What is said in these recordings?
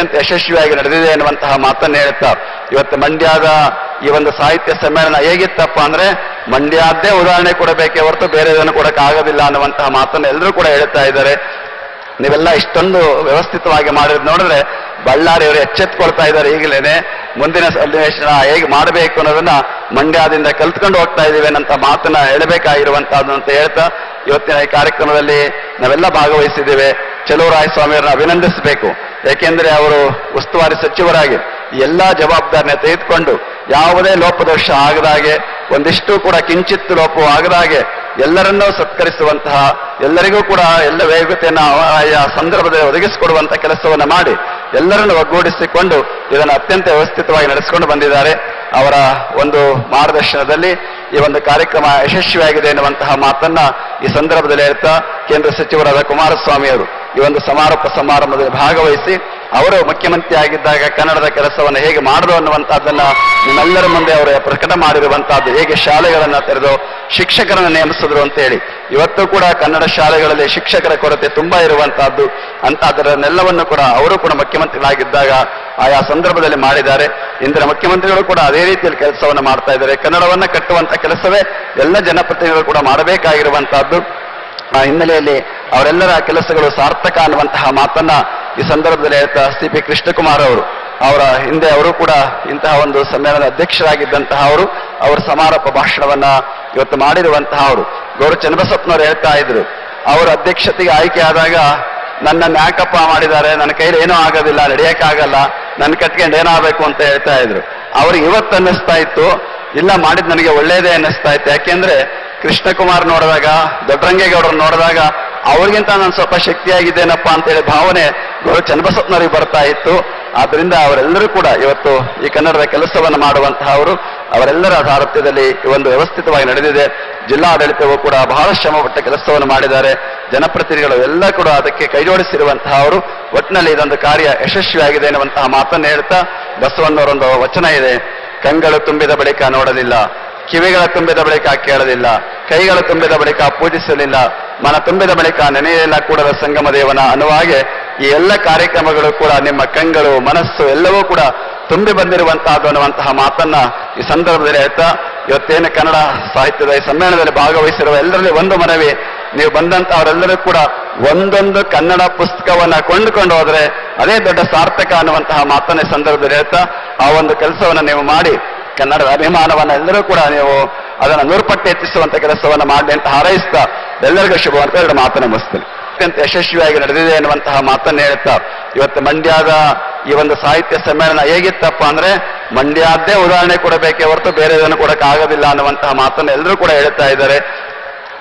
ಅತ್ಯಂತ ಯಶಸ್ವಿಯಾಗಿ ನಡೆದಿದೆ ಎನ್ನುವಂತಹ ಮಾತನ್ನು ಹೇಳ್ತಾ ಇವತ್ತು ಮಂಡ್ಯದ ಈ ಒಂದು ಸಾಹಿತ್ಯ ಸಮ್ಮೇಳನ ಹೇಗಿತ್ತಪ್ಪ ಅಂದ್ರೆ ಮಂಡ್ಯದ್ದೇ ಉದಾಹರಣೆ ಕೊಡಬೇಕೇ ಹೊರತು ಬೇರೆದನ್ನು ಕೊಡಕ್ಕಾಗೋದಿಲ್ಲ ಅನ್ನುವಂತಹ ಮಾತನ್ನು ಎಲ್ಲರೂ ಕೂಡ ಹೇಳ್ತಾ ಇದ್ದಾರೆ. ನೀವೆಲ್ಲ ಇಷ್ಟೊಂದು ವ್ಯವಸ್ಥಿತವಾಗಿ ಮಾಡಿದ್ ನೋಡಿದ್ರೆ ಬಳ್ಳಾರಿಯವರು ಎಚ್ಚೆತ್ಕೊಳ್ತಾ ಇದ್ದಾರೆ. ಈಗಲೇನೆ ಮುಂದಿನ ಸನ್ನಿವೇಶನ ಹೇಗೆ ಮಾಡಬೇಕು ಅನ್ನೋದನ್ನ ಮಂಡ್ಯದಿಂದ ಕಲ್ತ್ಕೊಂಡು ಹೋಗ್ತಾ ಇದ್ದೀವಿ ಅನ್ನಂತ ಮಾತನ್ನ ಹೇಳಬೇಕಾಗಿರುವಂತಹದ್ದು ಅಂತ ಹೇಳ್ತಾ ಇವತ್ತಿನ ಈ ಕಾರ್ಯಕ್ರಮದಲ್ಲಿ ನಾವೆಲ್ಲ ಭಾಗವಹಿಸಿದ್ದೇವೆ. ಚಲುವರಾಯಸ್ವಾಮಿಯವರನ್ನ ಅಭಿನಂದಿಸಬೇಕು. ಯಾಕೆಂದ್ರೆ ಅವರು ಉಸ್ತುವಾರಿ ಸಚಿವರಾಗಿ ಎಲ್ಲಾ ಜವಾಬ್ದಾರಿನ ತೆಗೆದುಕೊಂಡು ಯಾವುದೇ ಲೋಪದೋಷ ಆಗದಾಗೆ, ಒಂದಿಷ್ಟು ಕೂಡ ಕಿಂಚಿತ್ತು ಲೋಪವು ಆಗದಾಗೆ ಎಲ್ಲರನ್ನೂ ಸತ್ಕರಿಸುವಂತಹ, ಎಲ್ಲರಿಗೂ ಕೂಡ ಎಲ್ಲ ವೇಗತೆಯನ್ನು ಆಯಾ ಸಂದರ್ಭದಲ್ಲಿ ಒದಗಿಸಿಕೊಡುವಂತಹ ಕೆಲಸವನ್ನು ಮಾಡಿ ಎಲ್ಲರನ್ನು ಒಗ್ಗೂಡಿಸಿಕೊಂಡು ಇದನ್ನು ಅತ್ಯಂತ ವ್ಯವಸ್ಥಿತವಾಗಿ ನಡೆಸಿಕೊಂಡು ಬಂದಿದ್ದಾರೆ. ಅವರ ಒಂದು ಮಾರ್ಗದರ್ಶನದಲ್ಲಿ ಈ ಒಂದು ಕಾರ್ಯಕ್ರಮ ಯಶಸ್ವಿಯಾಗಿದೆ ಎನ್ನುವಂತಹ ಮಾತನ್ನ ಈ ಸಂದರ್ಭದಲ್ಲಿ ಹೇಳ್ತಾ ಕೇಂದ್ರ ಸಚಿವರಾದ ಕುಮಾರಸ್ವಾಮಿ ಅವರು ಈ ಒಂದು ಸಮಾರೋಪ ಸಮಾರಂಭದಲ್ಲಿ ಭಾಗವಹಿಸಿ ಅವರು ಮುಖ್ಯಮಂತ್ರಿ ಆಗಿದ್ದಾಗ ಕನ್ನಡದ ಕೆಲಸವನ್ನು ಹೇಗೆ ಮಾಡಿದ್ರು ಅನ್ನುವಂಥದ್ದನ್ನ ನಿಮ್ಮೆಲ್ಲರ ಮುಂದೆ ಅವರು ಪ್ರಕಟ ಮಾಡಿರುವಂತಹದ್ದು, ಹೇಗೆ ಶಾಲೆಗಳನ್ನ ತೆರೆದು ಶಿಕ್ಷಕರನ್ನು ನೇಮಿಸಿದ್ರು ಅಂತ ಹೇಳಿ. ಇವತ್ತು ಕೂಡ ಕನ್ನಡ ಶಾಲೆಗಳಲ್ಲಿ ಶಿಕ್ಷಕರ ಕೊರತೆ ತುಂಬಾ ಇರುವಂತಹದ್ದು ಅಂತ ಅದರನ್ನೆಲ್ಲವನ್ನು ಕೂಡ ಅವರು ಕೂಡ ಮುಖ್ಯಮಂತ್ರಿಗಳಾಗಿದ್ದಾಗ ಆಯಾ ಸಂದರ್ಭದಲ್ಲಿ ಮಾಡಿದ್ದಾರೆ. ಇಂದಿನ ಮುಖ್ಯಮಂತ್ರಿಗಳು ಕೂಡ ಅದೇ ರೀತಿಯಲ್ಲಿ ಕೆಲಸವನ್ನು ಮಾಡ್ತಾ ಇದ್ದಾರೆ. ಕನ್ನಡವನ್ನ ಕಟ್ಟುವಂತ ಕೆಲಸವೇ ಎಲ್ಲ ಜನಪ್ರತಿನಿಧಿಗಳು ಕೂಡ ಮಾಡಬೇಕಾಗಿರುವಂತಹದ್ದು. ಆ ಹಿನ್ನೆಲೆಯಲ್ಲಿ ಅವರೆಲ್ಲರ ಕೆಲಸಗಳು ಸಾರ್ಥಕ ಅನ್ನುವಂತಹ ಮಾತನ್ನ ಈ ಸಂದರ್ಭದಲ್ಲಿ ಹೇಳ್ತಾ ಸಿ.ಪಿ. ಕೃಷ್ಣಕುಮಾರ್ ಅವರು, ಅವರ ಹಿಂದೆ ಅವರು ಕೂಡ ಇಂತಹ ಒಂದು ಸಮ್ಮೇಳನದ ಅಧ್ಯಕ್ಷರಾಗಿದ್ದಂತಹ ಅವರು, ಅವರ ಸಮಾರೋಪ ಭಾಷಣವನ್ನ ಇವತ್ತು ಮಾಡಿರುವಂತಹ ಅವರು. ಗೌರವ ಚನ್ನಬಸಪ್ಪನವರು ಹೇಳ್ತಾ ಇದ್ರು, ಅವರ ಅಧ್ಯಕ್ಷತೆಗೆ ಆಯ್ಕೆ ಆದಾಗ ನನ್ನನ್ನು ಯಾಕಪ್ಪ ಮಾಡಿದ್ದಾರೆ, ನನ್ನ ಕೈಲಿ ಏನೂ ಆಗೋದಿಲ್ಲ, ನಡೆಯಕ್ಕಾಗಲ್ಲ, ನನ್ನ ಕಟ್ಕೊಂಡು ಏನಾಗಬೇಕು ಅಂತ ಹೇಳ್ತಾ ಇದ್ರು. ಅವ್ರಿಗೆ ಇವತ್ತು ಅನ್ನಿಸ್ತಾ ಇತ್ತು, ಇಲ್ಲ ಮಾಡಿದ್ ನನಗೆ ಒಳ್ಳೇದೇ ಅನ್ನಿಸ್ತಾ ಇತ್ತು. ಯಾಕೆಂದ್ರೆ ಕೃಷ್ಣಕುಮಾರ್ ನೋಡಿದಾಗ, ದೊಡ್ಡರಂಗೇಗೌಡರು ನೋಡಿದಾಗ ಅವ್ರಿಗಿಂತ ನಾನು ಸ್ವಲ್ಪ ಶಕ್ತಿಯಾಗಿದ್ದೇನಪ್ಪ ಅಂತೇಳಿ ಭಾವನೆ ಗೌರವ ಚನ್ನಬಸಪ್ಪನವರಿಗೆ ಬರ್ತಾ ಇತ್ತು. ಆದ್ರಿಂದ ಅವರೆಲ್ಲರೂ ಕೂಡ ಇವತ್ತು ಈ ಕನ್ನಡದ ಕೆಲಸವನ್ನು ಮಾಡುವಂತಹ ಅವರು, ಅವರೆಲ್ಲರ ಸಾರಥ್ಯದಲ್ಲಿ ಒಂದು ವ್ಯವಸ್ಥಿತವಾಗಿ ನಡೆದಿದೆ. ಜಿಲ್ಲಾಡಳಿತವೂ ಕೂಡ ಬಹಳ ಶ್ರಮಪಟ್ಟ ಕೆಲಸವನ್ನು ಮಾಡಿದ್ದಾರೆ. ಜನಪ್ರತಿನಿಧಿಗಳು ಎಲ್ಲ ಕೂಡ ಅದಕ್ಕೆ ಕೈಜೋಡಿಸಿರುವಂತಹ ಅವರು. ಒಟ್ಟಿನಲ್ಲಿ ಇದೊಂದು ಕಾರ್ಯ ಯಶಸ್ವಿಯಾಗಿದೆ ಎನ್ನುವಂತಹ ಮಾತನ್ನು ಹೇಳ್ತಾ ಬಸವಣ್ಣವರೊಂದು ವಚನ ಇದೆ, ಕಂಗಳು ತುಂಬಿದ ಬಳಿಕ ನೋಡಲಿಲ್ಲ, ಕಿವಿಗಳ ತುಂಬಿದ ಬಳಿಕ ಕೇಳಲಿಲ್ಲ, ಕೈಗಳ ತುಂಬಿದ ಬಳಿಕ ಪೂಜಿಸಲಿಲ್ಲ, ಮನ ತುಂಬಿದ ಬಳಿಕ ನೆನೆಯಲಿಲ್ಲ ಕೂಡದ ಸಂಗಮ ದೇವನ ಅನ್ನುವ ಹಾಗೆ ಈ ಎಲ್ಲ ಕಾರ್ಯಕ್ರಮಗಳು ಕೂಡ ನಿಮ್ಮ ಕಂಗಳು, ಮನಸ್ಸು ಎಲ್ಲವೂ ಕೂಡ ತುಂಬಿ ಬಂದಿರುವಂತಹದ್ದು ಅನ್ನುವಂತಹ ಮಾತನ್ನ ಈ ಸಂದರ್ಭದಲ್ಲಿ ಹೇಳ್ತಾ ಇವತ್ತೇನು ಕನ್ನಡ ಸಾಹಿತ್ಯದ ಈ ಸಮ್ಮೇಳನದಲ್ಲಿ ಭಾಗವಹಿಸಿರುವ ಎಲ್ಲರಲ್ಲಿ ಒಂದು ಮನವಿ, ನೀವು ಬಂದಂತ ಅವರೆಲ್ಲರೂ ಕೂಡ ಒಂದೊಂದು ಕನ್ನಡ ಪುಸ್ತಕವನ್ನ ಕೊಂಡುಕೊಂಡು ಹೋದ್ರೆ ಅದೇ ದೊಡ್ಡ ಸಾರ್ಥಕ ಅನ್ನುವಂತಹ ಮಾತನ್ನ ಈ ಸಂದರ್ಭದಲ್ಲಿ ಹೇಳ್ತಾ ಆ ಒಂದು ಕೆಲಸವನ್ನ ನೀವು ಮಾಡಿ ಕನ್ನಡದ ಅಭಿಮಾನವನ್ನ ಎಲ್ಲರೂ ಕೂಡ ನೀವು ಅದನ್ನು 100 ಪಟ್ಟು ಹೆಚ್ಚಿಸುವಂತ ಕೆಲಸವನ್ನ ಮಾಡಲಿ ಅಂತ ಹಾರೈಸ್ತಾ ಎಲ್ಲರಿಗೂ ಶುಭವಂತ ಎರಡು ಮಾತನ್ನು ಮುಗಿಸ್ತೇನೆ. ಅತ್ಯಂತ ಯಶಸ್ವಿಯಾಗಿ ನಡೆದಿದೆ ಎನ್ನುವಂತಹ ಮಾತನ್ನು ಹೇಳ್ತಾ ಇವತ್ತು ಮಂಡ್ಯದ ಈ ಒಂದು ಸಾಹಿತ್ಯ ಸಮ್ಮೇಳನ ಹೇಗಿತ್ತಪ್ಪ ಅಂದ್ರೆ ಮಂಡ್ಯದ್ದೇ ಉದಾಹರಣೆ ಕೊಡಬೇಕೇ ಹೊರತು ಬೇರೆದನ್ನು ಕೊಡಕ್ಕಾಗೋದಿಲ್ಲ ಅನ್ನುವಂತಹ ಮಾತನ್ನು ಎಲ್ಲರೂ ಕೂಡ ಹೇಳ್ತಾ ಇದ್ದಾರೆ.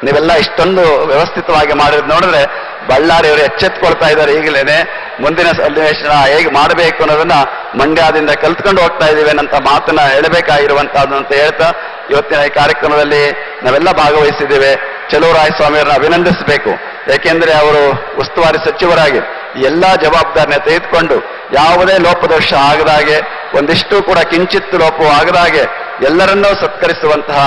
ನೀವೆಲ್ಲ ಇಷ್ಟೊಂದು ವ್ಯವಸ್ಥಿತವಾಗಿ ಮಾಡಿದ್ ನೋಡಿದ್ರೆ ಬಳ್ಳಾರಿಯವರು ಎಚ್ಚೆತ್ಕೊಳ್ತಾ ಇದ್ದಾರೆ. ಈಗಲೇನೆ ಮುಂದಿನ ಸನ್ನಿವೇಶನ ಹೇಗೆ ಮಾಡಬೇಕು ಅನ್ನೋದನ್ನ ಮಂಡ್ಯದಿಂದ ಕಲ್ತ್ಕೊಂಡು ಹೋಗ್ತಾ ಇದ್ದೀವಿ ಅನ್ನಂತ ಮಾತನ್ನ ಹೇಳಬೇಕಾಗಿರುವಂತಹದ್ದು ಅಂತ ಹೇಳ್ತಾ ಇವತ್ತಿನ ಈ ಕಾರ್ಯಕ್ರಮದಲ್ಲಿ ನಾವೆಲ್ಲ ಭಾಗವಹಿಸಿದ್ದೇವೆ. ಚಲುವರಾಯಸ್ವಾಮಿಯವರನ್ನ ಅಭಿನಂದಿಸಬೇಕು. ಯಾಕೆಂದ್ರೆ ಅವರು ಉಸ್ತುವಾರಿ ಸಚಿವರಾಗಿ ಎಲ್ಲಾ ಜವಾಬ್ದಾರಿನ ತೆಗೆದುಕೊಂಡು ಯಾವುದೇ ಲೋಪದೋಷ ಆಗದಾಗೆ, ಒಂದಿಷ್ಟು ಕೂಡ ಕಿಂಚಿತ್ತು ಲೋಪವು ಆಗದಾಗೆ ಎಲ್ಲರನ್ನೂ ಸತ್ಕರಿಸುವಂತಹ,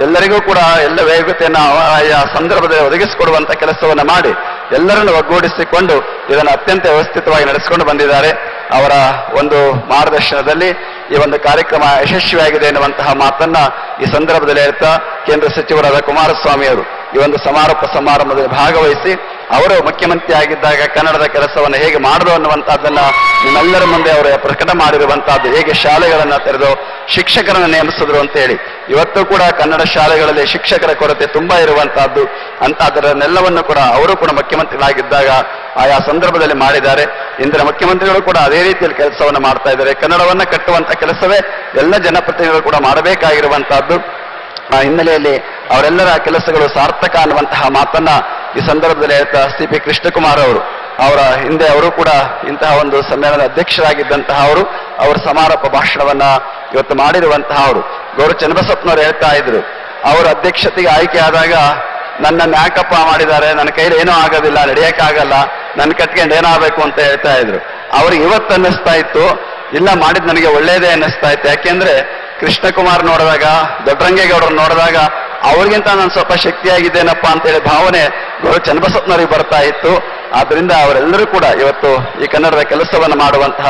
ಎಲ್ಲರಿಗೂ ಕೂಡ ಎಲ್ಲ ವೇಗತೆಯನ್ನು ಆಯಾ ಸಂದರ್ಭದಲ್ಲಿ ಒದಗಿಸಿಕೊಡುವಂತಹ ಕೆಲಸವನ್ನು ಮಾಡಿ ಎಲ್ಲರನ್ನು ಒಗ್ಗೂಡಿಸಿಕೊಂಡು ಇದನ್ನು ಅತ್ಯಂತ ವ್ಯವಸ್ಥಿತವಾಗಿ ನಡೆಸಿಕೊಂಡು ಬಂದಿದ್ದಾರೆ. ಅವರ ಒಂದು ಮಾರ್ಗದರ್ಶನದಲ್ಲಿ ಈ ಒಂದು ಕಾರ್ಯಕ್ರಮ ಯಶಸ್ವಿಯಾಗಿದೆ ಎನ್ನುವಂತಹ ಮಾತನ್ನ ಈ ಸಂದರ್ಭದಲ್ಲಿ ಹೇಳ್ತಾ ಕೇಂದ್ರ ಸಚಿವರಾದ ಕುಮಾರಸ್ವಾಮಿ ಅವರು ಈ ಒಂದು ಸಮಾರೋಪ ಸಮಾರಂಭದಲ್ಲಿ ಭಾಗವಹಿಸಿ ಅವರು ಮುಖ್ಯಮಂತ್ರಿ ಆಗಿದ್ದಾಗ ಕನ್ನಡದ ಕೆಲಸವನ್ನು ಹೇಗೆ ಮಾಡಿದ್ರು ಅನ್ನುವಂಥದ್ದನ್ನ ನಿಮ್ಮೆಲ್ಲರ ಮುಂದೆ ಅವರು ಪ್ರಕಟ ಮಾಡಿರುವಂತಹದ್ದು, ಹೇಗೆ ಶಾಲೆಗಳನ್ನ ತೆರೆದು ಶಿಕ್ಷಕರನ್ನು ನೇಮಿಸಿದ್ರು ಅಂತ ಹೇಳಿ. ಇವತ್ತು ಕೂಡ ಕನ್ನಡ ಶಾಲೆಗಳಲ್ಲಿ ಶಿಕ್ಷಕರ ಕೊರತೆ ತುಂಬಾ ಇರುವಂತಹದ್ದು ಅಂತ ಅದರನ್ನೆಲ್ಲವನ್ನು ಕೂಡ ಅವರು ಕೂಡ ಮುಖ್ಯಮಂತ್ರಿಗಳಾಗಿದ್ದಾಗ ಆಯಾ ಸಂದರ್ಭದಲ್ಲಿ ಮಾಡಿದ್ದಾರೆ. ಇಂದಿನ ಮುಖ್ಯಮಂತ್ರಿಗಳು ಕೂಡ ಅದೇ ರೀತಿಯಲ್ಲಿ ಕೆಲಸವನ್ನು ಮಾಡ್ತಾ ಇದ್ದಾರೆ. ಕನ್ನಡವನ್ನ ಕಟ್ಟುವಂತ ಕೆಲಸವೇ ಎಲ್ಲ ಜನಪ್ರತಿನಿಧಿಗಳು ಕೂಡ ಮಾಡಬೇಕಾಗಿರುವಂತಹದ್ದು. ಆ ಹಿನ್ನೆಲೆಯಲ್ಲಿ ಅವರೆಲ್ಲರ ಕೆಲಸಗಳು ಸಾರ್ಥಕ ಅನ್ನುವಂತಹ ಮಾತನ್ನ ಈ ಸಂದರ್ಭದಲ್ಲಿ ಹೇಳ್ತಾ ಸಿ.ಪಿ. ಕೃಷ್ಣಕುಮಾರ್ ಅವರು, ಅವರ ಹಿಂದೆ ಅವರು ಕೂಡ ಇಂತಹ ಒಂದು ಸಮ್ಮೇಳನದ ಅಧ್ಯಕ್ಷರಾಗಿದ್ದಂತಹ ಅವರು, ಅವರ ಸಮಾರೋಪ ಭಾಷಣವನ್ನ ಇವತ್ತು ಮಾಡಿರುವಂತಹ ಅವರು. ಗೌರವ ಚನ್ನಬಸಪ್ಪನವರು ಹೇಳ್ತಾ ಇದ್ರು, ಅವರ ಅಧ್ಯಕ್ಷತೆಗೆ ಆಯ್ಕೆ ಆದಾಗ ನನ್ನನ್ನು ಯಾಕಪ್ಪ ಮಾಡಿದ್ದಾರೆ, ನನ್ನ ಕೈಲಿ ಏನೂ ಆಗೋದಿಲ್ಲ, ನಡೆಯಕ್ಕಾಗಲ್ಲ, ನನ್ನ ಕಟ್ಕೊಂಡು ಏನಾಗಬೇಕು ಅಂತ ಹೇಳ್ತಾ ಇದ್ರು. ಅವ್ರಿಗೆ ಇವತ್ತು ಅನ್ನಿಸ್ತಾ ಇತ್ತು, ಇಲ್ಲ ಮಾಡಿದ್ ನನಗೆ ಒಳ್ಳೇದೇ ಅನ್ನಿಸ್ತಾ ಇತ್ತು. ಯಾಕೆಂದ್ರೆ ಕೃಷ್ಣಕುಮಾರ್ ನೋಡಿದಾಗ, ದೊಡ್ಡರಂಗೇಗೌಡರು ನೋಡಿದಾಗ ಅವ್ರಿಗಿಂತ ನಾನು ಸ್ವಲ್ಪ ಶಕ್ತಿಯಾಗಿದ್ದೇನಪ್ಪ ಅಂತೇಳಿ ಭಾವನೆ ಗೌರವ ಚನ್ನಬಸಪ್ಪನವರಿಗೆ ಬರ್ತಾ ಇತ್ತು. ಆದ್ದರಿಂದ ಅವರೆಲ್ಲರೂ ಕೂಡ ಇವತ್ತು ಈ ಕನ್ನಡದ ಕೆಲಸವನ್ನು ಮಾಡುವಂತಹ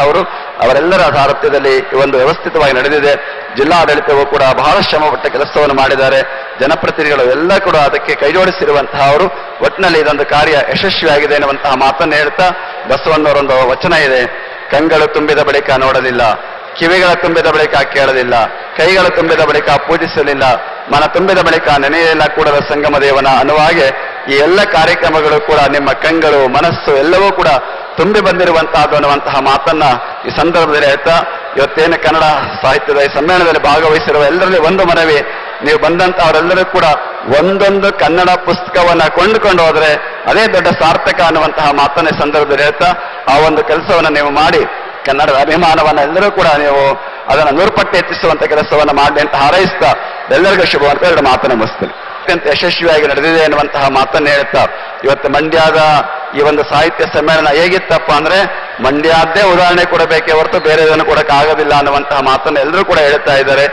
ಅವರೆಲ್ಲರ ಸಾರಥ್ಯದಲ್ಲಿ ಈ ಒಂದು ವ್ಯವಸ್ಥಿತವಾಗಿ ನಡೆದಿದೆ. ಜಿಲ್ಲಾಡಳಿತವೂ ಕೂಡ ಬಹಳ ಶ್ರಮಪಟ್ಟ ಕೆಲಸವನ್ನು ಮಾಡಿದ್ದಾರೆ. ಜನಪ್ರತಿನಿಧಿಗಳು ಎಲ್ಲ ಕೂಡ ಅದಕ್ಕೆ ಕೈಜೋಡಿಸಿರುವಂತಹ ಒಟ್ಟಿನಲ್ಲಿ ಇದೊಂದು ಕಾರ್ಯ ಯಶಸ್ವಿಯಾಗಿದೆ ಎನ್ನುವಂತಹ ಮಾತನ್ನು ಹೇಳ್ತಾ ಬಸವಣ್ಣವರೊಂದು ವಚನ ಇದೆ, ಕಂಗಳು ತುಂಬಿದ ಬಳಿಕ ನೋಡಲಿಲ್ಲ, ಕಿವಿಗಳ ತುಂಬಿದ ಬಳಿಕ ಕೇಳಲಿಲ್ಲ, ಕೈಗಳ ತುಂಬಿದ ಬಳಿಕ ಪೂಜಿಸಲಿಲ್ಲ, ಮನ ತುಂಬಿದ ಬಳಿಕ ನೆನೆಯಲಿಲ್ಲ ಕೂಡದ ಸಂಗಮ ದೇವನ ಅನ್ನುವ ಹಾಗೆ ಈ ಎಲ್ಲ ಕಾರ್ಯಕ್ರಮಗಳು ಕೂಡ ನಿಮ್ಮ ಕಂಗಳು ಮನಸ್ಸು ಎಲ್ಲವೂ ಕೂಡ ತುಂಬಿ ಬಂದಿರುವಂತಹದ್ದು ಅನ್ನುವಂತಹ ಮಾತನ್ನ ಈ ಸಂದರ್ಭದಲ್ಲಿ ಹೇಳ್ತಾ ಇವತ್ತೇನು ಕನ್ನಡ ಸಾಹಿತ್ಯದ ಈ ಸಮ್ಮೇಳನದಲ್ಲಿ ಭಾಗವಹಿಸಿರುವ ಎಲ್ಲರಲ್ಲಿ ಒಂದು ಮನವಿ, ನೀವು ಬಂದಂತಹವರೆಲ್ಲರೂ ಕೂಡ ಒಂದೊಂದು ಕನ್ನಡ ಪುಸ್ತಕವನ್ನ ಕೊಂಡುಕೊಂಡು ಹೋದ್ರೆ ಅದೇ ದೊಡ್ಡ ಸಾರ್ಥಕ ಅನ್ನುವಂತಹ ಮಾತನ್ನ ಈ ಸಂದರ್ಭದಲ್ಲಿ ಹೇಳ್ತಾ ಆ ಒಂದು ಕೆಲಸವನ್ನ ನೀವು ಮಾಡಿ ಕನ್ನಡದ ಅಭಿಮಾನವನ್ನ ಎಲ್ಲರೂ ಕೂಡ ನೀವು ಅದನ್ನು 100 ಪಟ್ಟು ಹೆಚ್ಚಿಸುವಂತ ಕೆಲಸವನ್ನ ಮಾಡಿ ಅಂತ ಹಾರೈಸ್ತಾ ಎಲ್ಲರಿಗೂ ಶುಭವಂತ ಎರಡು ಮಾತನ್ನು ಮುಗಿಸ್ತೇನೆ. ಅತ್ಯಂತ ಯಶಸ್ವಿಯಾಗಿ ನಡೆದಿದೆ ಎನ್ನುವಂತಹ ಮಾತನ್ನು ಹೇಳ್ತಾ ಇವತ್ತು ಮಂಡ್ಯದ ಈ ಒಂದು ಸಾಹಿತ್ಯ ಸಮ್ಮೇಳನ ಹೇಗಿತ್ತಪ್ಪ ಅಂದ್ರೆ ಮಂಡ್ಯದ್ದೇ ಉದಾಹರಣೆ ಕೊಡಬೇಕೇ ಹೊರತು ಬೇರೆದನ್ನು ಕೊಡಕ್ಕಾಗೋದಿಲ್ಲ ಅನ್ನುವಂತಹ ಮಾತನ್ನು ಎಲ್ಲರೂ ಕೂಡ ಹೇಳ್ತಾ ಇದ್ದಾರೆ.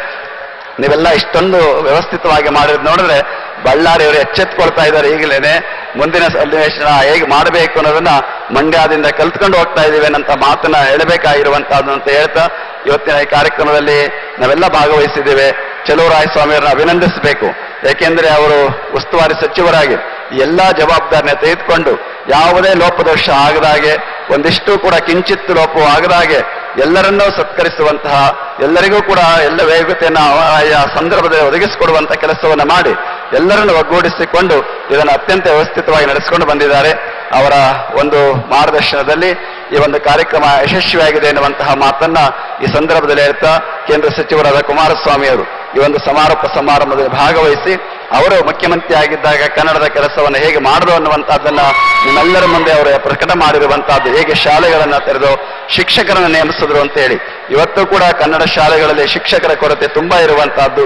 ನೀವೆಲ್ಲ ಇಷ್ಟೊಂದು ವ್ಯವಸ್ಥಿತವಾಗಿ ಮಾಡಿದ್ ನೋಡಿದ್ರೆ ಬಳ್ಳಾರಿಯವರು ಎಚ್ಚೆತ್ಕೊಳ್ತಾ ಇದ್ದಾರೆ. ಈಗಲೇನೆ ಮುಂದಿನ ಸನ್ನಿವೇಶನ ಹೇಗೆ ಮಾಡಬೇಕು ಅನ್ನೋದನ್ನ ಮಂಡ್ಯದಿಂದ ಕಲ್ತ್ಕೊಂಡು ಹೋಗ್ತಾ ಇದ್ದೀವಿ ಅನ್ನಂತ ಮಾತನ್ನ ಹೇಳಬೇಕಾಗಿರುವಂತಹದ್ದು ಅಂತ ಹೇಳ್ತಾ ಇವತ್ತಿನ ಈ ಕಾರ್ಯಕ್ರಮದಲ್ಲಿ ನಾವೆಲ್ಲ ಭಾಗವಹಿಸಿದ್ದೇವೆ. ಚಲುವರಾಯ ಸ್ವಾಮಿಯವರನ್ನ ಅಭಿನಂದಿಸಬೇಕು. ಯಾಕೆಂದ್ರೆ ಅವರು ಉಸ್ತುವಾರಿ ಸಚಿವರಾಗಿ ಎಲ್ಲಾ ಜವಾಬ್ದಾರಿನ ತೆಗೆದುಕೊಂಡು ಯಾವುದೇ ಲೋಪದೋಷ ಆಗದಾಗೆ ಒಂದಿಷ್ಟು ಕೂಡ ಕಿಂಚಿತ್ತು ಲೋಪವು ಆಗದಾಗೆ ಎಲ್ಲರನ್ನೂ ಸತ್ಕರಿಸುವಂತಹ ಎಲ್ಲರಿಗೂ ಕೂಡ ಎಲ್ಲ ವೇಗತೆಯನ್ನು ಆಯಾ ಸಂದರ್ಭದಲ್ಲಿ ಒದಗಿಸಿಕೊಡುವಂತಹ ಕೆಲಸವನ್ನು ಮಾಡಿ ಎಲ್ಲರನ್ನು ಒಗ್ಗೂಡಿಸಿಕೊಂಡು ಇದನ್ನು ಅತ್ಯಂತ ವ್ಯವಸ್ಥಿತವಾಗಿ ನಡೆಸಿಕೊಂಡು ಬಂದಿದ್ದಾರೆ. ಅವರ ಒಂದು ಮಾರ್ಗದರ್ಶನದಲ್ಲಿ ಈ ಒಂದು ಕಾರ್ಯಕ್ರಮ ಯಶಸ್ವಿಯಾಗಿದೆ ಎನ್ನುವಂತಹ ಮಾತನ್ನ ಈ ಸಂದರ್ಭದಲ್ಲಿ ಹೇಳ್ತಾ ಕೇಂದ್ರ ಸಚಿವರಾದ ಕುಮಾರಸ್ವಾಮಿ ಅವರು ಈ ಒಂದು ಸಮಾರೋಪ ಸಮಾರಂಭದಲ್ಲಿ ಭಾಗವಹಿಸಿ ಅವರು ಮುಖ್ಯಮಂತ್ರಿ ಆಗಿದ್ದಾಗ ಕನ್ನಡದ ಕೆಲಸವನ್ನು ಹೇಗೆ ಮಾಡಿದ್ರು ಅನ್ನುವಂಥದ್ದನ್ನ ನಿಮ್ಮೆಲ್ಲರ ಮುಂದೆ ಅವರು ಪ್ರಕಟ ಮಾಡಿರುವಂತಹದ್ದು, ಹೇಗೆ ಶಾಲೆಗಳನ್ನ ತೆರೆದು ಶಿಕ್ಷಕರನ್ನು ನೇಮಿಸಿದ್ರು ಅಂತ ಹೇಳಿ. ಇವತ್ತು ಕೂಡ ಕನ್ನಡ ಶಾಲೆಗಳಲ್ಲಿ ಶಿಕ್ಷಕರ ಕೊರತೆ ತುಂಬಾ ಇರುವಂತಹದ್ದು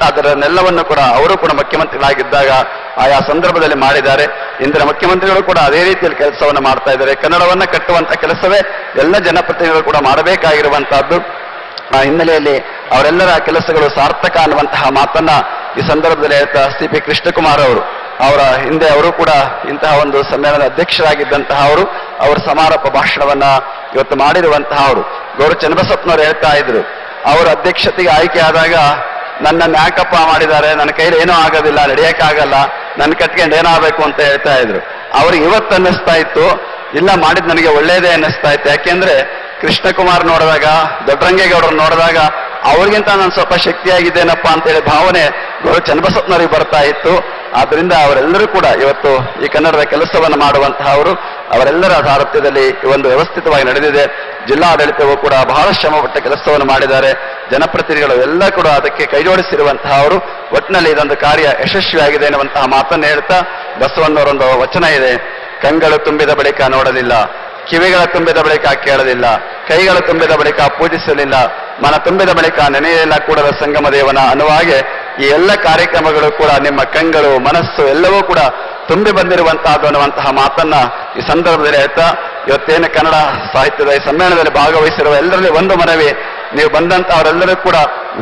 ಅದರನ್ನೆಲ್ಲವನ್ನು ಕೂಡ ಅವರು ಕೂಡ ಮುಖ್ಯಮಂತ್ರಿಗಳಾಗಿದ್ದಾಗ ಆಯಾ ಸಂದರ್ಭದಲ್ಲಿ ಮಾಡಿದ್ದಾರೆ. ಇಂದಿನ ಮುಖ್ಯಮಂತ್ರಿಗಳು ಕೂಡ ಅದೇ ರೀತಿಯಲ್ಲಿ ಕೆಲಸವನ್ನು ಮಾಡ್ತಾ ಇದ್ದಾರೆ. ಕನ್ನಡವನ್ನ ಕಟ್ಟುವಂತ ಕೆಲಸವೇ ಎಲ್ಲ ಜನಪ್ರತಿನಿಧಿಗಳು ಕೂಡ ಮಾಡಬೇಕಾಗಿರುವಂತಹದ್ದು. ಆ ಹಿನ್ನೆಲೆಯಲ್ಲಿ ಅವರೆಲ್ಲರ ಕೆಲಸಗಳು ಸಾರ್ಥಕ ಅನ್ನುವಂತಹ ಮಾತನ್ನ ಈ ಸಂದರ್ಭದಲ್ಲಿ ಹೇಳ್ತಾ ಸಿ.ಪಿ. ಕೃಷ್ಣಕುಮಾರ್ ಅವರ ಹಿಂದೆ ಅವರು ಕೂಡ ಇಂತಹ ಒಂದು ಸಮ್ಮೇಳನದ ಅಧ್ಯಕ್ಷರಾಗಿದ್ದಂತಹ ಅವರ ಸಮಾರೋಪ ಭಾಷಣವನ್ನ ಇವತ್ತು ಮಾಡಿರುವಂತಹ ಗೌರವ ಚನ್ನಬಸಪ್ಪನವರು ಹೇಳ್ತಾ ಇದ್ರು, ಅವರ ಅಧ್ಯಕ್ಷತೆಗೆ ಆಯ್ಕೆ ಆದಾಗ ನನ್ನನ್ನು ಯಾಕಪ್ಪ ಮಾಡಿದ್ದಾರೆ, ನನ್ನ ಕೈಲಿ ಏನೂ ಆಗೋದಿಲ್ಲ, ನಡೆಯಕ್ಕಾಗಲ್ಲ, ನನ್ನ ಕಟ್ಕೊಂಡು ಏನಾಗಬೇಕು ಅಂತ ಹೇಳ್ತಾ ಇದ್ರು. ಅವ್ರಿಗೆ ಇವತ್ತು ಅನ್ನಿಸ್ತಾ ಇತ್ತು, ಇಲ್ಲ ಮಾಡಿದ್ ನನಗೆ ಒಳ್ಳೇದೇ ಅನ್ನಿಸ್ತಾ ಇತ್ತು. ಯಾಕೆಂದ್ರೆ ಕೃಷ್ಣಕುಮಾರ್ ನೋಡಿದಾಗ, ದೊಡ್ಡರಂಗೇಗೌಡರು ನೋಡಿದಾಗ ಅವ್ರಿಗಿಂತ ನಾನು ಸ್ವಲ್ಪ ಶಕ್ತಿಯಾಗಿದ್ದೇನಪ್ಪ ಅಂತೇಳಿ ಭಾವನೆ ಗೌರವ ಚನ್ನಬಸಪ್ಪನವರಿಗೆ ಬರ್ತಾ ಇತ್ತು. ಆದ್ರಿಂದ ಅವರೆಲ್ಲರೂ ಕೂಡ ಇವತ್ತು ಈ ಕನ್ನಡದ ಕೆಲಸವನ್ನು ಮಾಡುವಂತಹ ಅವರೆಲ್ಲರ ಸಾರಥ್ಯದಲ್ಲಿ ಒಂದು ವ್ಯವಸ್ಥಿತವಾಗಿ ನಡೆದಿದೆ. ಜಿಲ್ಲಾಡಳಿತವೂ ಕೂಡ ಬಹಳ ಶ್ರಮಪಟ್ಟ ಕೆಲಸವನ್ನು ಮಾಡಿದ್ದಾರೆ. ಜನಪ್ರತಿನಿಧಿಗಳು ಎಲ್ಲ ಕೂಡ ಅದಕ್ಕೆ ಕೈಜೋಡಿಸಿರುವಂತಹ ಒಟ್ಟಿನಲ್ಲಿ ಇದೊಂದು ಕಾರ್ಯ ಯಶಸ್ವಿಯಾಗಿದೆ ಎನ್ನುವಂತಹ ಮಾತನ್ನು ಹೇಳ್ತಾ ಬಸವಣ್ಣವರೊಂದು ವಚನ ಇದೆ, ಕಂಗಳು ತುಂಬಿದ ಬಳಿಕ ನೋಡಲಿಲ್ಲ, ಕಿವಿಗಳ ತುಂಬಿದ ಬಳಿಕ ಕೇಳಲಿಲ್ಲ, ಕೈಗಳ ತುಂಬಿದ ಬಳಿಕ ಪೂಜಿಸಲಿಲ್ಲ, ಮನ ತುಂಬಿದ ಬಳಿಕ ನೆನೆಯಲಿಲ್ಲ ಕೂಡದ ಸಂಗಮ ದೇವನ ಅನ್ನುವ ಹಾಗೆ ಈ ಎಲ್ಲ ಕಾರ್ಯಕ್ರಮಗಳು ಕೂಡ ನಿಮ್ಮ ಕಂಗಳು ಮನಸ್ಸು ಎಲ್ಲವೂ ಕೂಡ ತುಂಬಿ ಬಂದಿರುವಂತಹದ್ದು ಅನ್ನುವಂತಹ ಮಾತನ್ನ ಈ ಸಂದರ್ಭದಲ್ಲಿ ಹೇಳ್ತಾ ಇವತ್ತೇನು ಕನ್ನಡ ಸಾಹಿತ್ಯದ ಈ ಸಮ್ಮೇಳನದಲ್ಲಿ ಭಾಗವಹಿಸಿರುವ ಎಲ್ಲರಲ್ಲಿ ಒಂದು ಮನವಿ, ನೀವು ಬಂದಂತಹವರೆಲ್ಲರೂ ಕೂಡ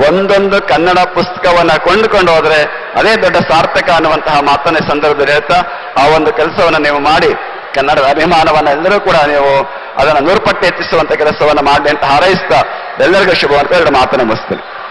ಒಂದೊಂದು ಕನ್ನಡ ಪುಸ್ತಕವನ್ನ ಕೊಂಡುಕೊಂಡು ಹೋದ್ರೆ ಅದೇ ದೊಡ್ಡ ಸಾರ್ಥಕ ಅನ್ನುವಂತಹ ಮಾತನ್ನ ಈ ಸಂದರ್ಭದಲ್ಲಿ ಹೇಳ್ತಾ ಆ ಒಂದು ಕೆಲಸವನ್ನ ನೀವು ಮಾಡಿ ಕನ್ನಡದ ಅಭಿಮಾನವನ್ನ ಎಲ್ಲರೂ ಕೂಡ ನೀವು ಅದನ್ನು 100 ಪಟ್ಟು ಹೆಚ್ಚಿಸುವಂತ ಕೆಲಸವನ್ನ ಮಾಡಿ ಅಂತ ಹಾರೈಸ್ತಾ ಎಲ್ಲರಿಗೂ ಶುಭವಂತ ಎರಡು ಮಾತನ್ನು ಮುಗಿಸ್ತೇನೆ.